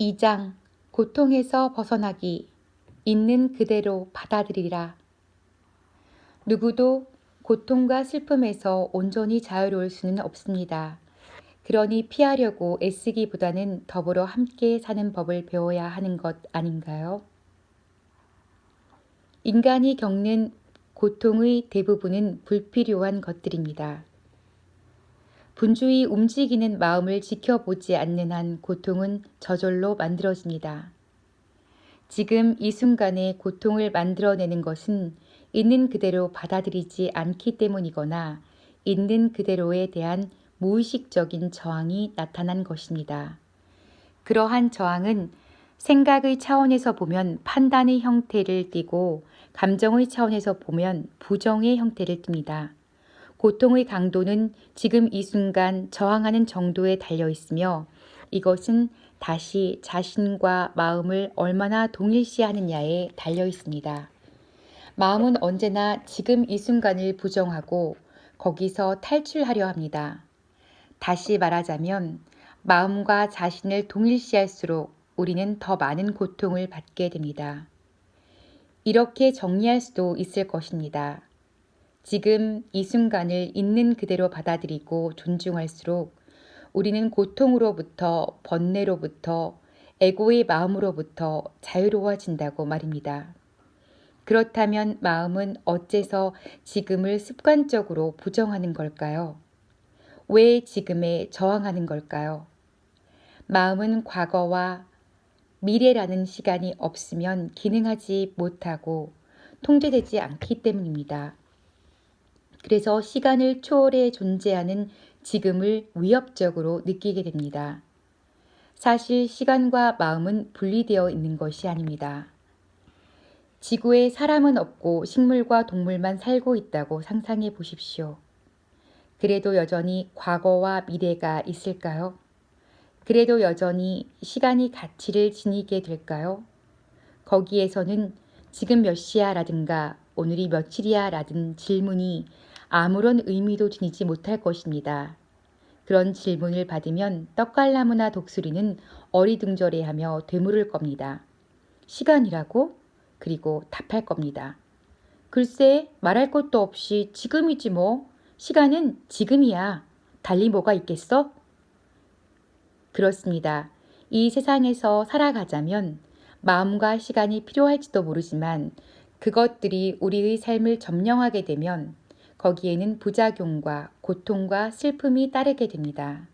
2장 고통에서 벗어나기. 있는 그대로 받아들이라. 누구도 고통과 슬픔에서 온전히 자유로울 수는 없습니다. 그러니 피하려고 애쓰기보다는 더불어 함께 사는 법을 배워야 하는 것 아닌가요? 인간이 겪는 고통의 대부분은 불필요한 것들입니다. 분주히 움직이는 마음을 지켜보지 않는 한 고통은 저절로 만들어집니다. 지금 이 순간에 고통을 만들어내는 것은 있는 그대로 받아들이지 않기 때문이거나 있는 그대로에 대한 무의식적인 저항이 나타난 것입니다. 그러한 저항은 생각의 차원에서 보면 판단의 형태를 띠고 감정의 차원에서 보면 부정의 형태를 띱니다. 고통의 강도는 지금 이 순간 저항하는 정도에 달려 있으며 이것은 다시 자신과 마음을 얼마나 동일시하느냐에 달려 있습니다. 마음은 언제나 지금 이 순간을 부정하고 거기서 탈출하려 합니다. 다시 말하자면 마음과 자신을 동일시할수록 우리는 더 많은 고통을 받게 됩니다. 이렇게 정리할 수도 있을 것입니다. 지금 이 순간을 있는 그대로 받아들이고 존중할수록 우리는 고통으로부터, 번뇌로부터, 에고의 마음으로부터 자유로워진다고 말입니다. 그렇다면 마음은 어째서 지금을 습관적으로 부정하는 걸까요? 왜 지금에 저항하는 걸까요? 마음은 과거와 미래라는 시간이 없으면 기능하지 못하고 통제되지 않기 때문입니다. 그래서 시간을 초월해 존재하는 지금을 위협적으로 느끼게 됩니다. 사실 시간과 마음은 분리되어 있는 것이 아닙니다. 지구에 사람은 없고 식물과 동물만 살고 있다고 상상해 보십시오. 그래도 여전히 과거와 미래가 있을까요? 그래도 여전히 시간이 가치를 지니게 될까요? 거기에서는 지금 몇 시야 라든가 오늘이 며칠이야 라든 질문이 아무런 의미도 지니지 못할 것입니다. 그런 질문을 받으면 떡갈나무나 독수리는 어리둥절해하며 되물을 겁니다. 시간이라고? 그리고 답할 겁니다. 글쎄 말할 것도 없이 지금이지 뭐. 시간은 지금이야. 달리 뭐가 있겠어? 그렇습니다. 이 세상에서 살아가자면 마음과 시간이 필요할지도 모르지만 그것들이 우리의 삶을 점령하게 되면 거기에는 부작용과 고통과 슬픔이 따르게 됩니다.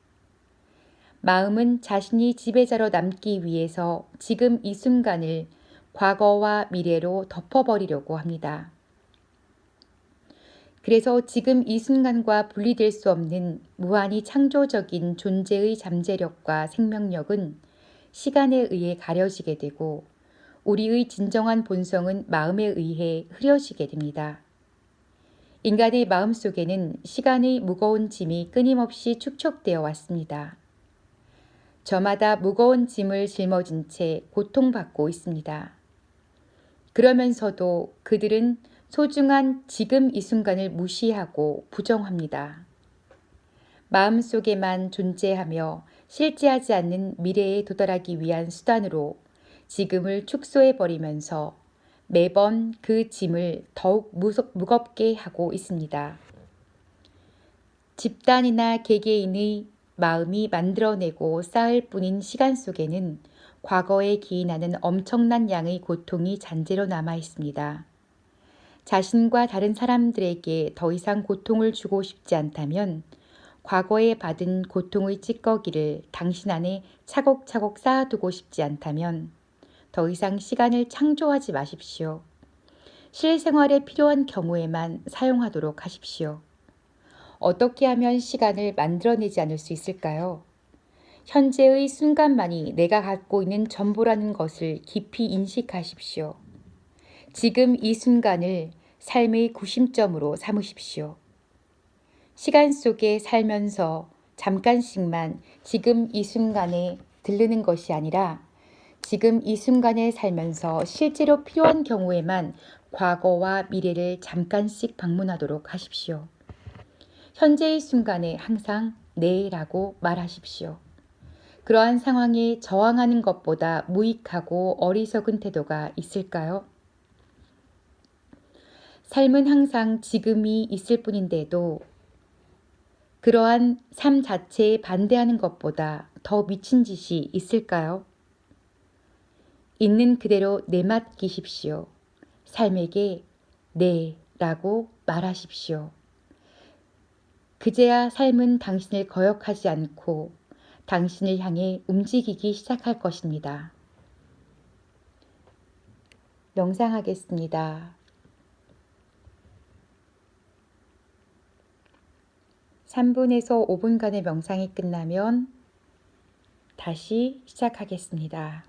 마음은 자신이 지배자로 남기 위해서 지금 이 순간을 과거와 미래로 덮어버리려고 합니다. 그래서 지금 이 순간과 분리될 수 없는 무한히 창조적인 존재의 잠재력과 생명력은 시간에 의해 가려지게 되고 우리의 진정한 본성은 마음에 의해 흐려지게 됩니다. 인간의 마음 속에는 시간의 무거운 짐이 끊임없이 축적되어 왔습니다. 저마다 무거운 짐을 짊어진 채 고통받고 있습니다. 그러면서도 그들은 소중한 지금 이 순간을 무시하고 부정합니다. 마음속에만 존재하며 실제하지 않는 미래에 도달하기 위한 수단으로 지금을 축소해버리면서 매번 그 짐을 더욱 무겁게 하고 있습니다. 집단이나 개개인의 마음이 만들어내고 쌓을 뿐인 시간 속에는 과거에 기인하는 엄청난 양의 고통이 잔재로 남아 있습니다. 자신과 다른 사람들에게 더 이상 고통을 주고 싶지 않다면 과거에 받은 고통의 찌꺼기를 당신 안에 차곡차곡 쌓아두고 싶지 않다면 더 이상 시간을 창조하지 마십시오. 실생활에 필요한 경우에만 사용하도록 하십시오. 어떻게 하면 시간을 만들어내지 않을 수 있을까요? 현재의 순간만이 내가 갖고 있는 전부라는 것을 깊이 인식하십시오. 지금 이 순간을 삶의 구심점으로 삼으십시오. 시간 속에 살면서 잠깐씩만 지금 이 순간에 들르는 것이 아니라 지금 이 순간에 살면서 실제로 필요한 경우에만 과거와 미래를 잠깐씩 방문하도록 하십시오. 현재의 순간에 항상 네라고 말하십시오. 그러한 상황에 저항하는 것보다 무익하고 어리석은 태도가 있을까요? 삶은 항상 지금이 있을 뿐인데도 그러한 삶 자체에 반대하는 것보다 더 미친 짓이 있을까요? 있는 그대로 내맡기십시오. 삶에게 네 라고 말하십시오. 그제야 삶은 당신을 거역하지 않고 당신을 향해 움직이기 시작할 것입니다. 명상하겠습니다. 3분에서 5분간의 명상이 끝나면 다시 시작하겠습니다.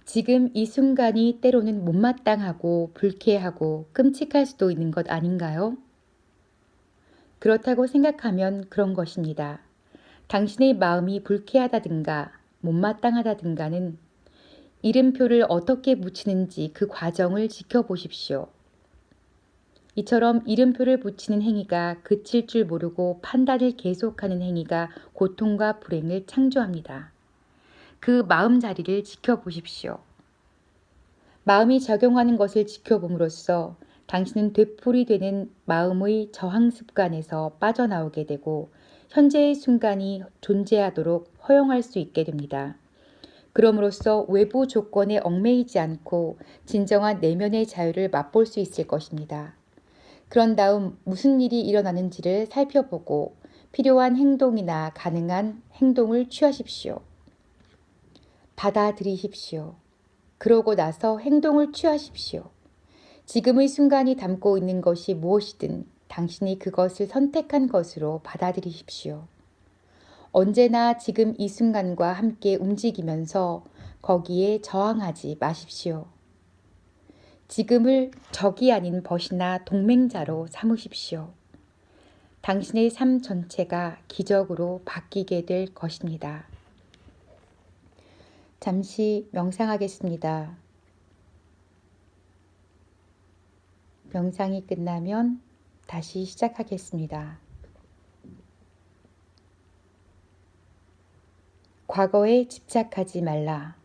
지금 이 순간이 때로는 못마땅하고 불쾌하고 끔찍할 수도 있는 것 아닌가요? 그렇다고 생각하면 그런 것입니다. 당신의 마음이 불쾌하다든가 못마땅하다든가는 이름표를 어떻게 붙이는지 그 과정을 지켜보십시오. 이처럼 이름표를 붙이는 행위가 그칠 줄 모르고 판단을 계속하는 행위가 고통과 불행을 창조합니다. 그 마음자리를 지켜보십시오. 마음이 작용하는 것을 지켜봄으로써 당신은 되풀이 되는 마음의 저항 습관에서 빠져나오게 되고 현재의 순간이 존재하도록 허용할 수 있게 됩니다. 그럼으로써 외부 조건에 얽매이지 않고 진정한 내면의 자유를 맛볼 수 있을 것입니다. 그런 다음 무슨 일이 일어나는지를 살펴보고 필요한 행동이나 가능한 행동을 취하십시오. 받아들이십시오. 그러고 나서 행동을 취하십시오. 지금의 순간이 담고 있는 것이 무엇이든 당신이 그것을 선택한 것으로 받아들이십시오. 언제나 지금 이 순간과 함께 움직이면서 거기에 저항하지 마십시오. 지금을 적이 아닌 벗이나 동맹자로 삼으십시오. 당신의 삶 전체가 기적으로 바뀌게 될 것입니다. 잠시 명상하겠습니다. 명상이 끝나면 다시 시작하겠습니다. 과거에 집착하지 말라.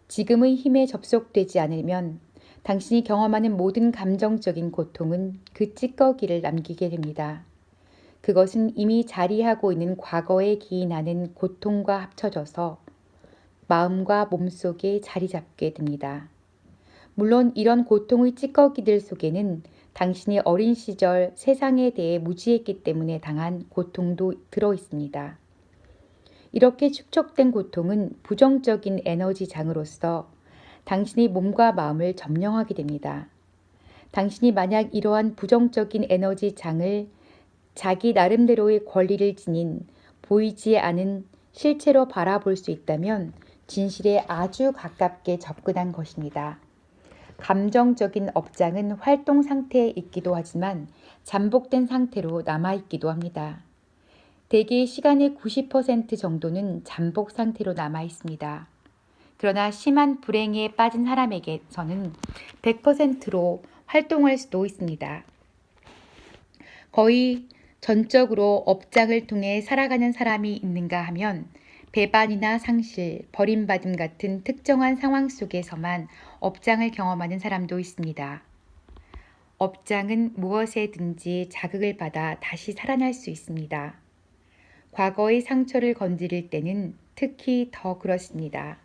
지금의 힘에 접속되지 않으면 당신이 경험하는 모든 감정적인 고통은 그 찌꺼기를 남기게 됩니다. 그것은 이미 자리하고 있는 과거에 기인하는 고통과 합쳐져서 마음과 몸속에 자리 잡게 됩니다. 물론 이런 고통의 찌꺼기들 속에는 당신이 어린 시절 세상에 대해 무지했기 때문에 당한 고통도 들어 있습니다. 이렇게 축적된 고통은 부정적인 에너지 장으로서 당신의 몸과 마음을 점령하게 됩니다. 당신이 만약 이러한 부정적인 에너지 장을 자기 나름대로의 권리를 지닌 보이지 않은 실체로 바라볼 수 있다면 진실에 아주 가깝게 접근한 것입니다. 감정적인 업장은 활동 상태에 있기도 하지만 잠복된 상태로 남아있기도 합니다. 대개 시간의 90% 정도는 잠복 상태로 남아있습니다. 그러나 심한 불행에 빠진 사람에게서는 100%로 활동할 수도 있습니다. 거의 전적으로 업장을 통해 살아가는 사람이 있는가 하면 배반이나 상실, 버림받음 같은 특정한 상황 속에서만 업장을 경험하는 사람도 있습니다. 업장은 무엇에든지 자극을 받아 다시 살아날 수 있습니다. 과거의 상처를 건드릴 때는 특히 더 그렇습니다.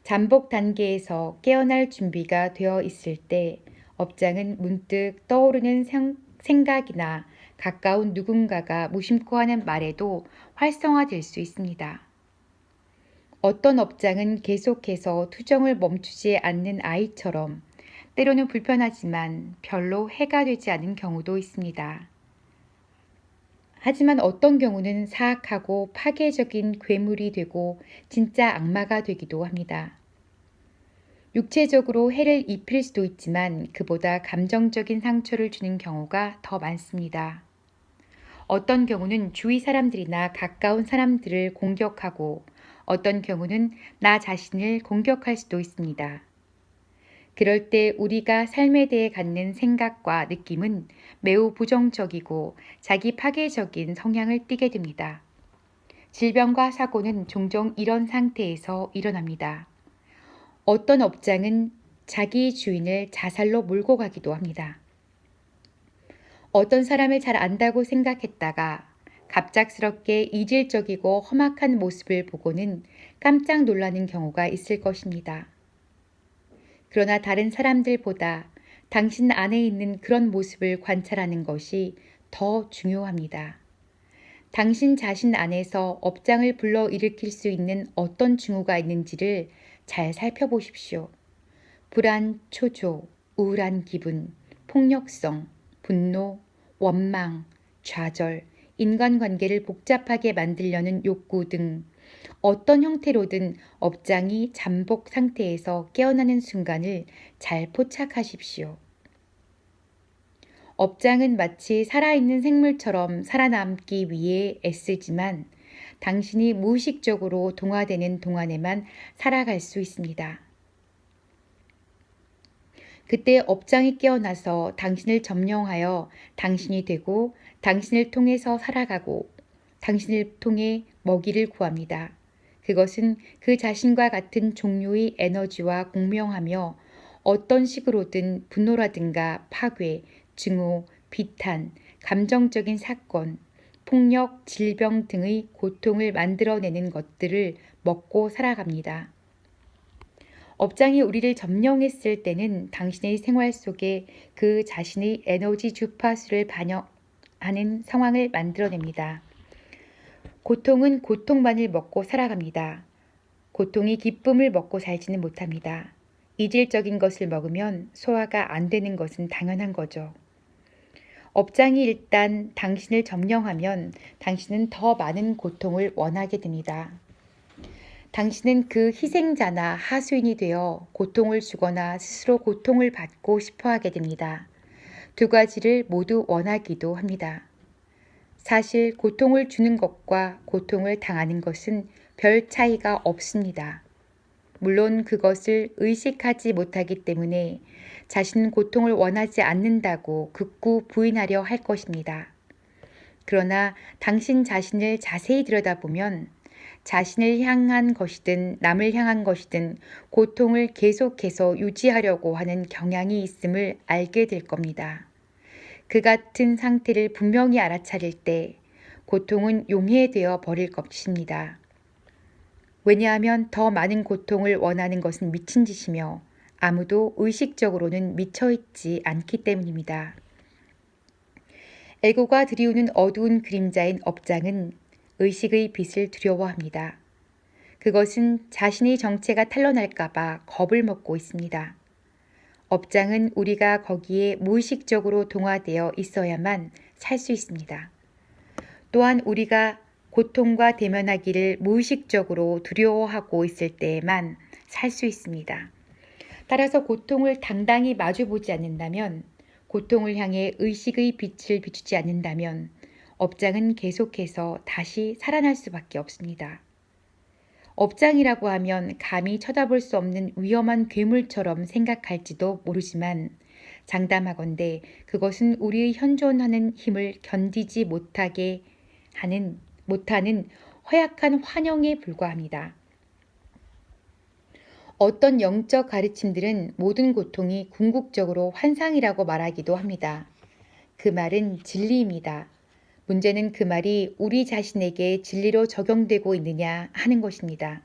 잠복 단계에서 깨어날 준비가 되어 있을 때 업장은 문득 떠오르는 생각이나 가까운 누군가가 무심코 하는 말에도 활성화될 수 있습니다. 어떤 업장은 계속해서 투정을 멈추지 않는 아이처럼 때로는 불편하지만 별로 해가 되지 않은 경우도 있습니다. 하지만 어떤 경우는 사악하고 파괴적인 괴물이 되고 진짜 악마가 되기도 합니다. 육체적으로 해를 입힐 수도 있지만 그보다 감정적인 상처를 주는 경우가 더 많습니다. 어떤 경우는 주위 사람들이나 가까운 사람들을 공격하고 어떤 경우는 나 자신을 공격할 수도 있습니다. 그럴 때 우리가 삶에 대해 갖는 생각과 느낌은 매우 부정적이고 자기 파괴적인 성향을 띠게 됩니다. 질병과 사고는 종종 이런 상태에서 일어납니다. 어떤 업장은 자기 주인을 자살로 몰고 가기도 합니다. 어떤 사람을 잘 안다고 생각했다가 갑작스럽게 이질적이고 험악한 모습을 보고는 깜짝 놀라는 경우가 있을 것입니다. 그러나 다른 사람들보다 당신 안에 있는 그런 모습을 관찰하는 것이 더 중요합니다. 당신 자신 안에서 업장을 불러일으킬 수 있는 어떤 징후가 있는지를 잘 살펴보십시오. 불안, 초조, 우울한 기분, 폭력성, 분노, 원망, 좌절, 인간관계를 복잡하게 만들려는 욕구 등 어떤 형태로든 업장이 잠복 상태에서 깨어나는 순간을 잘 포착하십시오. 업장은 마치 살아있는 생물처럼 살아남기 위해 애쓰지만 당신이 무의식적으로 동화되는 동안에만 살아갈 수 있습니다. 그때 업장이 깨어나서 당신을 점령하여 당신이 되고 당신을 통해서 살아가고 당신을 통해 먹이를 구합니다. 그것은 그 자신과 같은 종류의 에너지와 공명하며 어떤 식으로든 분노라든가 파괴, 증오, 비탄, 감정적인 사건, 폭력, 질병 등의 고통을 만들어내는 것들을 먹고 살아갑니다. 업장이 우리를 점령했을 때는 당신의 생활 속에 그 자신의 에너지 주파수를 반영하는 상황을 만들어냅니다. 고통은 고통만을 먹고 살아갑니다. 고통이 기쁨을 먹고 살지는 못합니다. 이질적인 것을 먹으면 소화가 안 되는 것은 당연한 거죠. 업장이 일단 당신을 점령하면 당신은 더 많은 고통을 원하게 됩니다. 당신은 그 희생자나 하수인이 되어 고통을 주거나 스스로 고통을 받고 싶어 하게 됩니다. 두 가지를 모두 원하기도 합니다. 사실 고통을 주는 것과 고통을 당하는 것은 별 차이가 없습니다. 물론 그것을 의식하지 못하기 때문에 자신은 고통을 원하지 않는다고 극구 부인하려 할 것입니다. 그러나 당신 자신을 자세히 들여다보면 자신을 향한 것이든 남을 향한 것이든 고통을 계속해서 유지하려고 하는 경향이 있음을 알게 될 겁니다. 그 같은 상태를 분명히 알아차릴 때 고통은 용해되어 버릴 것입니다. 왜냐하면 더 많은 고통을 원하는 것은 미친 짓이며 아무도 의식적으로는 미쳐있지 않기 때문입니다. 에고가 들이우는 어두운 그림자인 업장은 의식의 빛을 두려워합니다. 그것은 자신의 정체가 탄로날까봐 겁을 먹고 있습니다. 업장은 우리가 거기에 무의식적으로 동화되어 있어야만 살 수 있습니다. 또한 우리가 고통과 대면하기를 무의식적으로 두려워하고 있을 때에만 살 수 있습니다. 따라서 고통을 당당히 마주보지 않는다면, 고통을 향해 의식의 빛을 비추지 않는다면 업장은 계속해서 다시 살아날 수밖에 없습니다. 업장이라고 하면 감히 쳐다볼 수 없는 위험한 괴물처럼 생각할지도 모르지만 장담하건대 그것은 우리의 현존하는 힘을 견디지 못하는 허약한 환영에 불과합니다. 어떤 영적 가르침들은 모든 고통이 궁극적으로 환상이라고 말하기도 합니다. 그 말은 진리입니다. 문제는 그 말이 우리 자신에게 진리로 적용되고 있느냐 하는 것입니다.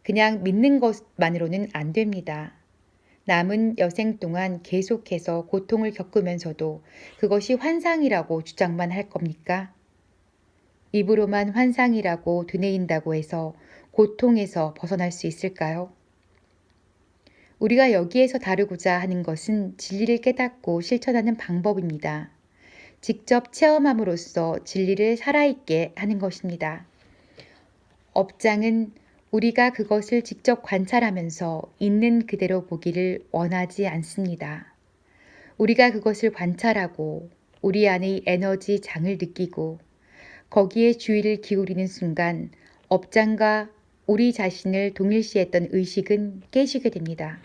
그냥 믿는 것만으로는 안 됩니다. 남은 여생 동안 계속해서 고통을 겪으면서도 그것이 환상이라고 주장만 할 겁니까? 입으로만 환상이라고 되뇌인다고 해서 고통에서 벗어날 수 있을까요? 우리가 여기에서 다루고자 하는 것은 진리를 깨닫고 실천하는 방법입니다. 직접 체험함으로써 진리를 살아있게 하는 것입니다. 업장은 우리가 그것을 직접 관찰하면서 있는 그대로 보기를 원하지 않습니다. 우리가 그것을 관찰하고 우리 안의 에너지 장을 느끼고 거기에 주의를 기울이는 순간 업장과 우리 자신을 동일시했던 의식은 깨지게 됩니다.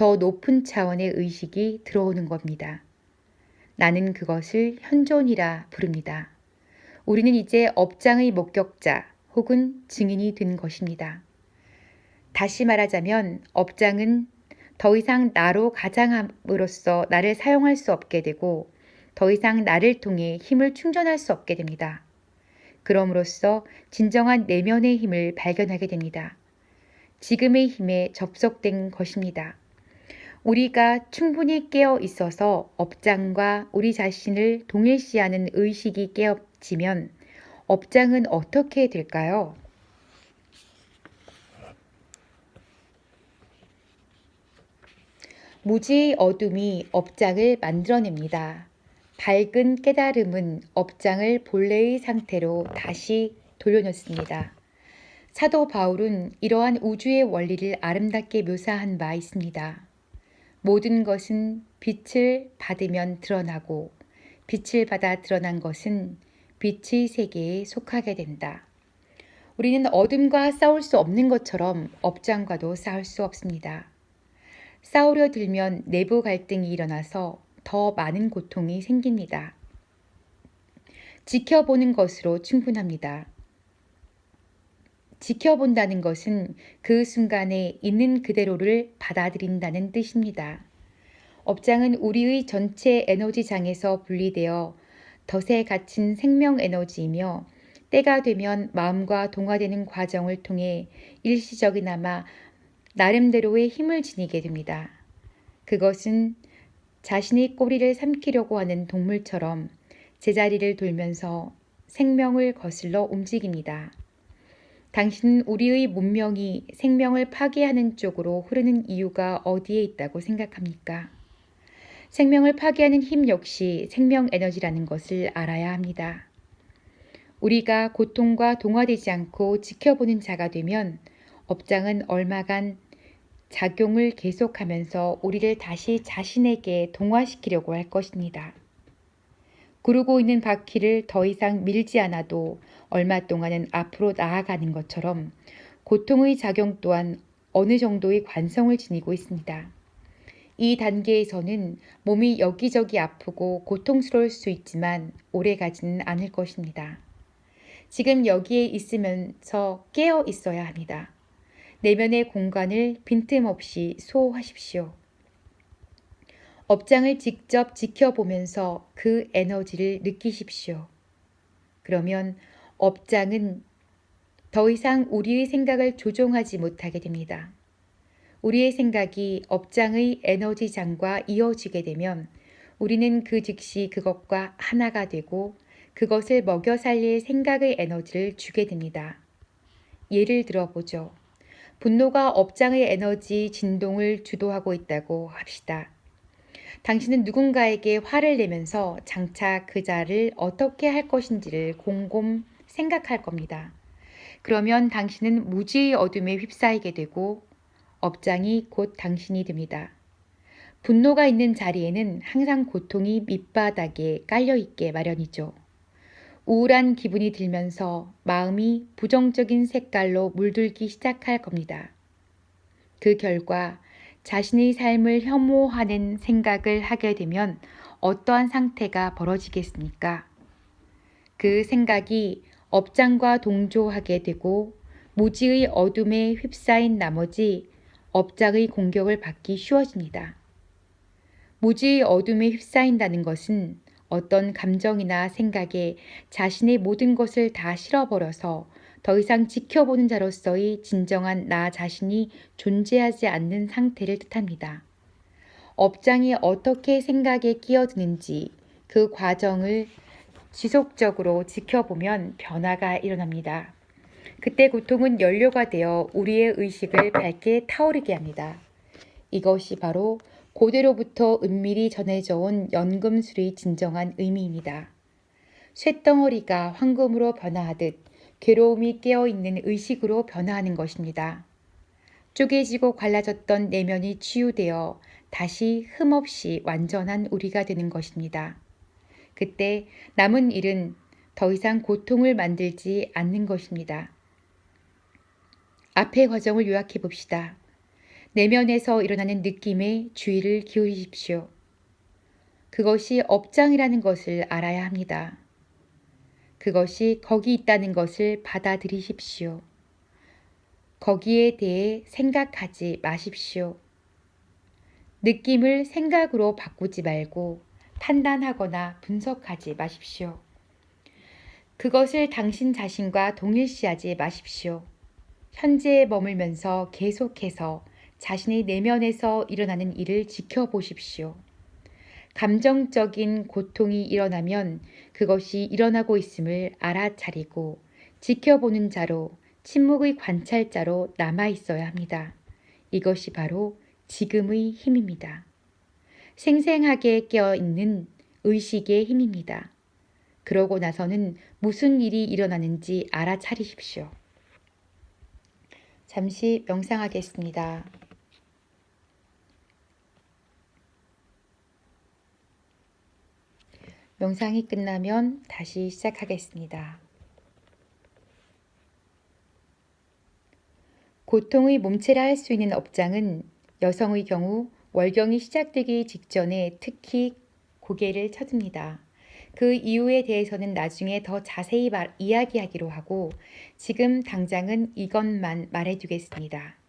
더 높은 차원의 의식이 들어오는 겁니다. 나는 그것을 현존이라 부릅니다. 우리는 이제 업장의 목격자 혹은 증인이 된 것입니다. 다시 말하자면 업장은 더 이상 나로 가장함으로써 나를 사용할 수 없게 되고 더 이상 나를 통해 힘을 충전할 수 없게 됩니다. 그럼으로써 진정한 내면의 힘을 발견하게 됩니다. 지금의 힘에 접속된 것입니다. 우리가 충분히 깨어 있어서 업장과 우리 자신을 동일시하는 의식이 깨어지면 업장은 어떻게 될까요? 무지의 어둠이 업장을 만들어냅니다. 밝은 깨달음은 업장을 본래의 상태로 다시 돌려놓습니다. 사도 바울은 이러한 우주의 원리를 아름답게 묘사한 바 있습니다. 모든 것은 빛을 받으면 드러나고 빛을 받아 드러난 것은 빛의 세계에 속하게 된다. 우리는 어둠과 싸울 수 없는 것처럼 업장과도 싸울 수 없습니다. 싸우려 들면 내부 갈등이 일어나서 더 많은 고통이 생깁니다. 지켜보는 것으로 충분합니다. 지켜본다는 것은 그 순간에 있는 그대로를 받아들인다는 뜻입니다. 업장은 우리의 전체 에너지장에서 분리되어 덫에 갇힌 생명 에너지이며 때가 되면 마음과 동화되는 과정을 통해 일시적이나마 나름대로의 힘을 지니게 됩니다. 그것은 자신의 꼬리를 삼키려고 하는 동물처럼 제자리를 돌면서 생명을 거슬러 움직입니다. 당신은 우리의 문명이 생명을 파괴하는 쪽으로 흐르는 이유가 어디에 있다고 생각합니까? 생명을 파괴하는 힘 역시 생명 에너지라는 것을 알아야 합니다. 우리가 고통과 동화되지 않고 지켜보는 자가 되면 업장은 얼마간 작용을 계속하면서 우리를 다시 자신에게 동화시키려고 할 것입니다. 구르고 있는 바퀴를 더 이상 밀지 않아도 얼마 동안은 앞으로 나아가는 것처럼 고통의 작용 또한 어느 정도의 관성을 지니고 있습니다. 이 단계에서는 몸이 여기저기 아프고 고통스러울 수 있지만 오래 가지는 않을 것입니다. 지금 여기에 있으면서 깨어 있어야 합니다. 내면의 공간을 빈틈없이 소화하십시오. 업장을 직접 지켜보면서 그 에너지를 느끼십시오. 그러면 업장은 더 이상 우리의 생각을 조종하지 못하게 됩니다. 우리의 생각이 업장의 에너지장과 이어지게 되면 우리는 그 즉시 그것과 하나가 되고 그것을 먹여 살릴 생각의 에너지를 주게 됩니다. 예를 들어보죠. 분노가 업장의 에너지 진동을 주도하고 있다고 합시다. 당신은 누군가에게 화를 내면서 장차 그 자를 어떻게 할 것인지를 곰곰 생각할 겁니다. 그러면 당신은 무지의 어둠에 휩싸이게 되고 업장이 곧 당신이 됩니다. 분노가 있는 자리에는 항상 고통이 밑바닥에 깔려있게 마련이죠. 우울한 기분이 들면서 마음이 부정적인 색깔로 물들기 시작할 겁니다. 그 결과 자신의 삶을 혐오하는 생각을 하게 되면 어떠한 상태가 벌어지겠습니까? 그 생각이 업장과 동조하게 되고 무지의 어둠에 휩싸인 나머지 업장의 공격을 받기 쉬워집니다. 무지의 어둠에 휩싸인다는 것은 어떤 감정이나 생각에 자신의 모든 것을 다 실어버려서 더 이상 지켜보는 자로서의 진정한 나 자신이 존재하지 않는 상태를 뜻합니다. 업장이 어떻게 생각에 끼어드는지 그 과정을 지속적으로 지켜보면 변화가 일어납니다. 그때 고통은 연료가 되어 우리의 의식을 밝게 타오르게 합니다. 이것이 바로 고대로부터 은밀히 전해져 온 연금술의 진정한 의미입니다. 쇳덩어리가 황금으로 변화하듯 괴로움이 깨어있는 의식으로 변화하는 것입니다. 쪼개지고 갈라졌던 내면이 치유되어 다시 흠없이 완전한 우리가 되는 것입니다. 그때 남은 일은 더 이상 고통을 만들지 않는 것입니다. 앞의 과정을 요약해 봅시다. 내면에서 일어나는 느낌에 주의를 기울이십시오. 그것이 업장이라는 것을 알아야 합니다. 그것이 거기 있다는 것을 받아들이십시오. 거기에 대해 생각하지 마십시오. 느낌을 생각으로 바꾸지 말고 판단하거나 분석하지 마십시오. 그것을 당신 자신과 동일시하지 마십시오. 현재에 머물면서 계속해서 자신의 내면에서 일어나는 일을 지켜보십시오. 감정적인 고통이 일어나면 그것이 일어나고 있음을 알아차리고 지켜보는 자로, 침묵의 관찰자로 남아 있어야 합니다. 이것이 바로 지금의 힘입니다. 생생하게 깨어있는 의식의 힘입니다. 그러고 나서는 무슨 일이 일어나는지 알아차리십시오. 잠시 명상하겠습니다. 명상이 끝나면 다시 시작하겠습니다. 고통의 몸체라 할 수 있는 업장은 여성의 경우 월경이 시작되기 직전에 특히 고개를 쳐듭니다. 그 이유에 대해서는 나중에 더 자세히 이야기하기로 하고 지금 당장은 이것만 말해두겠습니다.